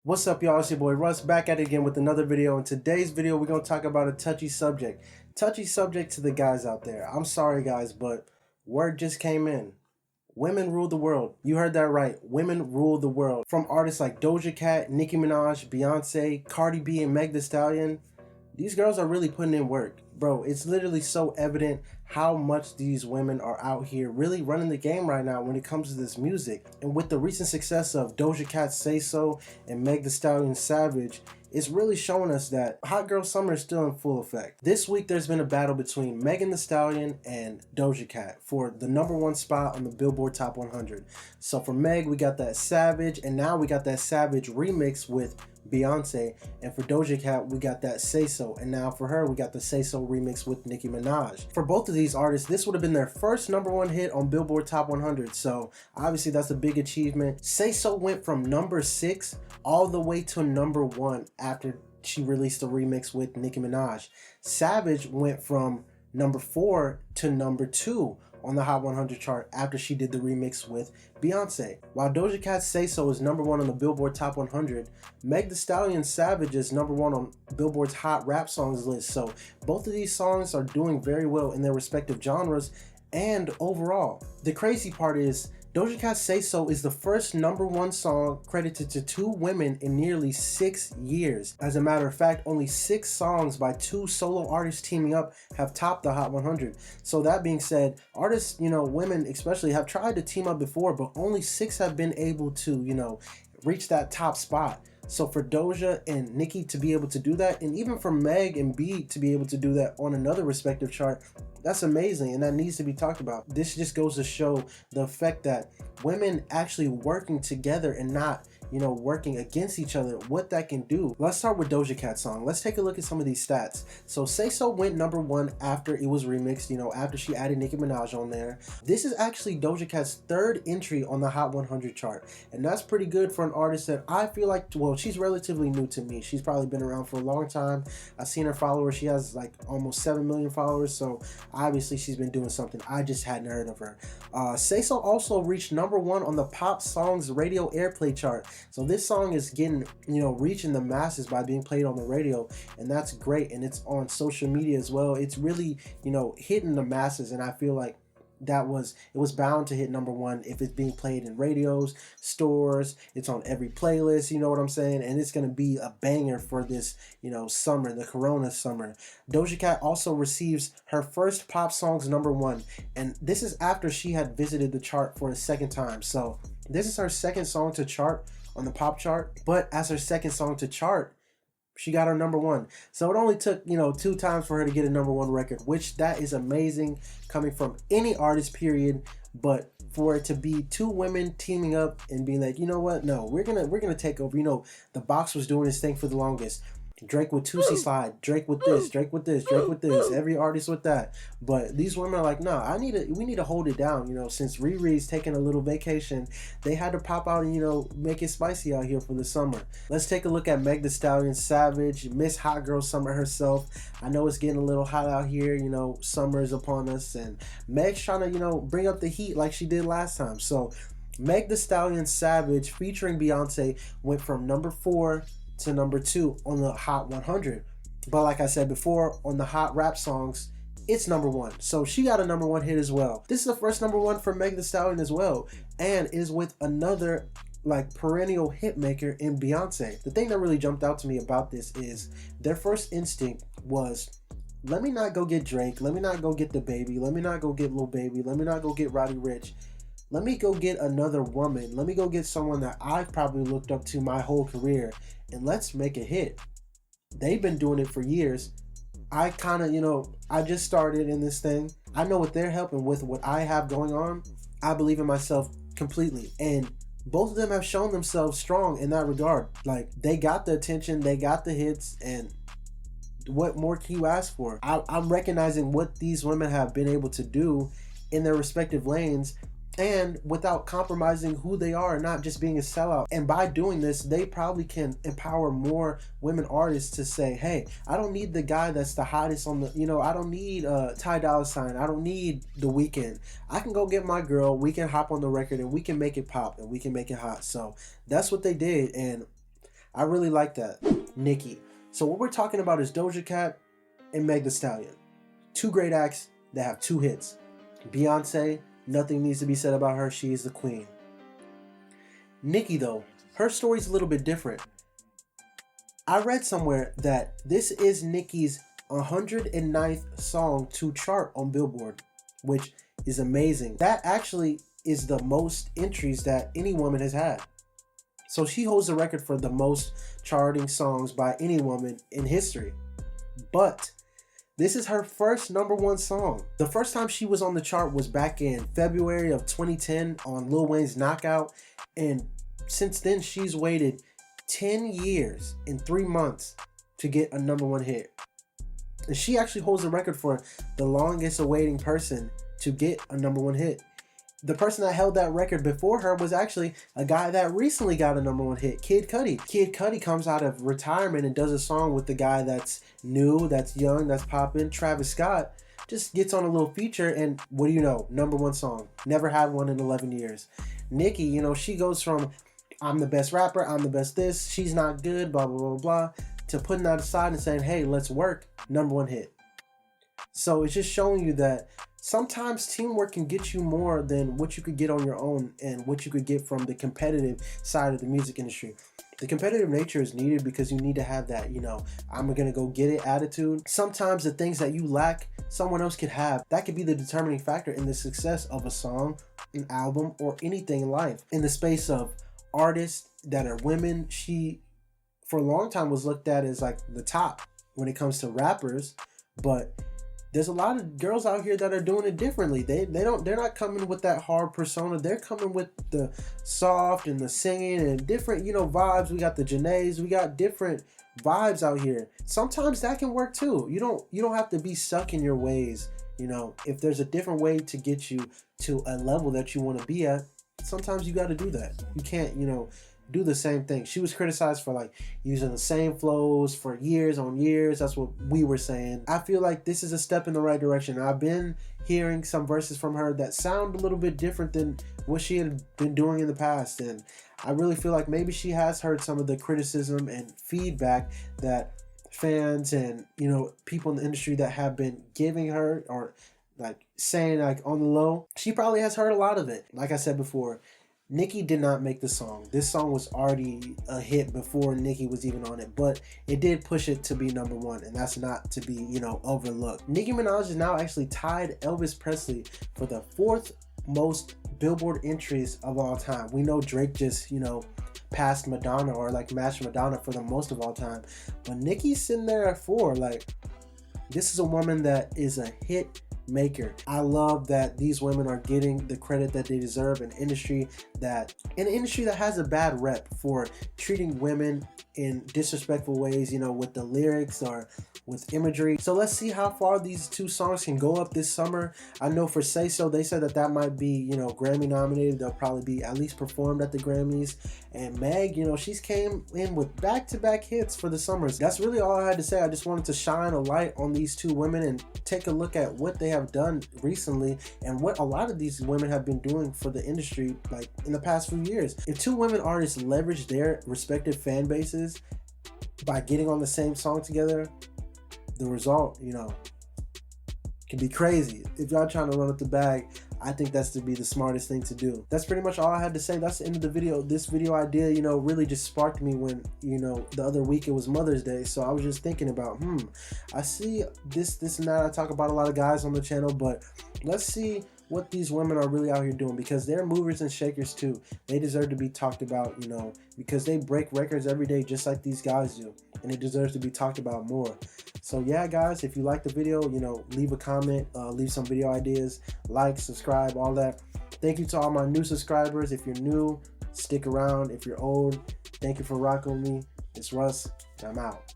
What's up, y'all? It's your boy Russ back at it again with another video. In today's video, we're going to talk about a touchy subject. Touchy subject to the guys out there. I'm sorry, guys, but word just came in. Women rule the world. You heard that right. Women rule the world. From artists like Doja Cat, Nicki Minaj, Beyonce, Cardi B, and Meg Thee Stallion. These girls are really putting in work. Bro, it's literally so evident how much these women are out here really running the game right now when it comes to this music. And with the recent success of Doja Cat's Say So and Meg Thee Stallion's Savage, it's really showing us that Hot Girl Summer is still in full effect. This week there's been a battle between Megan Thee Stallion and Doja Cat for the #1 spot on the Billboard Top 100. So for Meg, we got that Savage, and now we got that Savage remix with Beyonce, and for Doja Cat we got that Say So, and now for her we got the Say So remix with Nicki Minaj. For both of these artists, this would have been their first #1 hit on Billboard Top 100, so obviously that's a big achievement. Say So went from #6 all the way to #1 after she released a remix with Nicki Minaj. Savage went from #4 to #2 on the Hot 100 chart after she did the remix with Beyonce. While Doja Cat's Say So is #1 on the Billboard Top 100, Meg Thee Stallion's Savage is #1 on Billboard's Hot Rap Songs list. So both of these songs are doing very well in their respective genres and overall. The crazy part is Doja Cat's Say So is the first #1 song credited to 2 women in nearly 6 years. As a matter of fact, only 6 songs by 2 solo artists teaming up have topped the Hot 100. So that being said, artists, women especially, have tried to team up before, but only 6 have been able to, reach that top spot. So for Doja and Nicki to be able to do that, and even for Meg and B to be able to do that on another respective chart, that's amazing, and that needs to be talked about. This just goes to show the effect that women actually working together and not, working against each other, what that can do. Let's start with Doja Cat's song. Let's take a look at some of these stats. So Say So went #1 after it was remixed, after she added Nicki Minaj on there. This is actually Doja Cat's 3rd entry on the Hot 100 chart, and that's pretty good for an artist that I feel like, well, she's relatively new to me. She's probably been around for a long time. I've seen her followers. She has like almost 7 million followers, so obviously she's been doing something. I just hadn't heard of her. Say So also reached #1 on the Pop Songs radio airplay chart. So this song is getting, reaching the masses by being played on the radio, and that's great. And it's on social media as well. It's really, hitting the masses, and I feel like it was bound to hit #1 if it's being played in radios, stores. It's on every playlist, you know what I'm saying? And it's gonna be a banger for this, summer, the Corona summer. Doja Cat also receives her first pop songs #1, and this is after she had visited the chart for a second time. So this is her second song to chart on the pop chart, but as her second song to chart, she got her #1. So it only took, 2 times for her to get a #1 record, which that is amazing coming from any artist, period. But for it to be 2 women teaming up and being like, you know what? No, we're gonna take over. The Box was doing his thing for the longest. Drake with Tootsie Slide, Drake with this, Drake with this, Drake with this, every artist with that. But these women are like, no, we need to hold it down. Since Riri's taking a little vacation, they had to pop out and, make it spicy out here for the summer. Let's take a look at Meg Thee Stallion's Savage, Miss Hot Girl Summer herself. I know it's getting a little hot out here, summer is upon us, and Meg's trying to, bring up the heat like she did last time. So Meg Thee Stallion's Savage featuring Beyonce went from #4 to #2 on the Hot 100. But like I said before, on the Hot Rap Songs, it's #1. So she got a #1 hit as well. This is the first #1 for Meg Thee Stallion as well, and is with another perennial hit maker in Beyonce. The thing that really jumped out to me about this is their first instinct was, let me not go get Drake, let me not go get the baby, let me not go get Lil Baby, let me not go get Roddy Ricch. Let me go get another woman. Let me go get someone that I've probably looked up to my whole career, and let's make a hit. They've been doing it for years. I kind of, I just started in this thing. I know what they're helping with, what I have going on. I believe in myself completely. And both of them have shown themselves strong in that regard. Like, they got the attention, they got the hits, and what more can you ask for? I'm recognizing what these women have been able to do in their respective lanes, and without compromising who they are and not just being a sellout. And by doing this, they probably can empower more women artists to say, hey, I don't need the guy that's the hottest on the, I don't need Ty Dolla $ign. I don't need The Weeknd. I can go get my girl. We can hop on the record and we can make it pop and we can make it hot. So that's what they did. And I really like that. Nicki. So what we're talking about is Doja Cat and Meg Thee Stallion. Two great acts that have two hits. Beyonce, nothing needs to be said about her. She is the queen. Nicki, though, her story's a little bit different. I read somewhere that this is Nicki's 109th song to chart on Billboard, which is amazing. That actually is the most entries that any woman has had. So she holds the record for the most charting songs by any woman in history. But this is her first #1 song. The first time she was on the chart was back in February of 2010 on Lil Wayne's Knockout. And since then, she's waited 10 years and 3 months to get a #1 hit. And she actually holds the record for the longest awaiting person to get a #1 hit. The person that held that record before her was actually a guy that recently got a #1 hit, Kid Cudi. Kid Cudi comes out of retirement and does a song with the guy that's new, that's young, that's popping, Travis Scott. Just gets on a little feature and what do you know? #1 song. Never had one in 11 years. Nicki, you know, she goes from I'm the best rapper, I'm the best this, she's not good, blah, blah, blah, blah, to putting that aside and saying, hey, let's work, #1 hit. So it's just showing you that sometimes teamwork can get you more than what you could get on your own and what you could get from the competitive side of the music industry. The competitive nature is needed because you need to have that, you know, I'm gonna go get it attitude. Sometimes the things that you lack, someone else could have. That could be the determining factor in the success of a song, an album, or anything in life. In the space of artists that are women, she for a long time was looked at as like the top when it comes to rappers, but there's a lot of girls out here that are doing it differently. They're not coming with that hard persona. They're coming with the soft and the singing and different, you know, vibes. We got the Janaes, we got different vibes out here. Sometimes that can work too. You don't have to be stuck in your ways. You know, if there's a different way to get you to a level that you want to be at, sometimes you got to do that. You can't, you know, do the same thing. She was criticized for like using the same flows for years on years. That's what we were saying. I feel like this is a step in the right direction. I've been hearing some verses from her that sound a little bit different than what she had been doing in the past. And I really feel like maybe she has heard some of the criticism and feedback that fans and, you know, people in the industry that have been giving her or like saying like on the low. She probably has heard a lot of it. Like I said before, Nicki did not make the song. This song was already a hit before Nicki was even on it, but it did push it to be #1, and that's not to be, you know, overlooked. Nicki Minaj is now actually tied Elvis Presley for the 4th most Billboard entries of all time. We know Drake just, you know, passed Madonna or like matched Madonna for the most of all time, but Nicki's sitting there at 4. Like, this is a woman that is a hit maker. I love that these women are getting the credit that they deserve in an industry that has a bad rep for treating women in disrespectful ways, you know, with the lyrics or with imagery. So let's see how far these two songs can go up this summer. I know for Say So, they said that might be, you know, Grammy nominated. They'll probably be at least performed at the Grammys. And Meg, you know, she's came in with back-to-back hits for the summers. That's really all I had to say. I just wanted to shine a light on these two women and take a look at what they have done recently and what a lot of these women have been doing for the industry like in the past few years. If two women artists leverage their respective fan bases by getting on the same song together, the result, you know, can be crazy. If y'all trying to run up the bag, I think that's to be the smartest thing to do. That's pretty much all I had to say. That's the end of the video. This video idea, you know, really just sparked me when, you know, the other week it was Mother's Day. So I was just thinking about, I see this and that. I talk about a lot of guys on the channel, but let's see what these women are really out here doing, because they're movers and shakers too. They deserve to be talked about, you know, because they break records every day just like these guys do, and it deserves to be talked about more. So yeah, guys, if you like the video, you know, leave a comment, leave some video ideas, like, subscribe, all that. Thank you to all my new subscribers. If you're new, stick around. If you're old, thank you for rocking with me. It's Russ, and I'm out.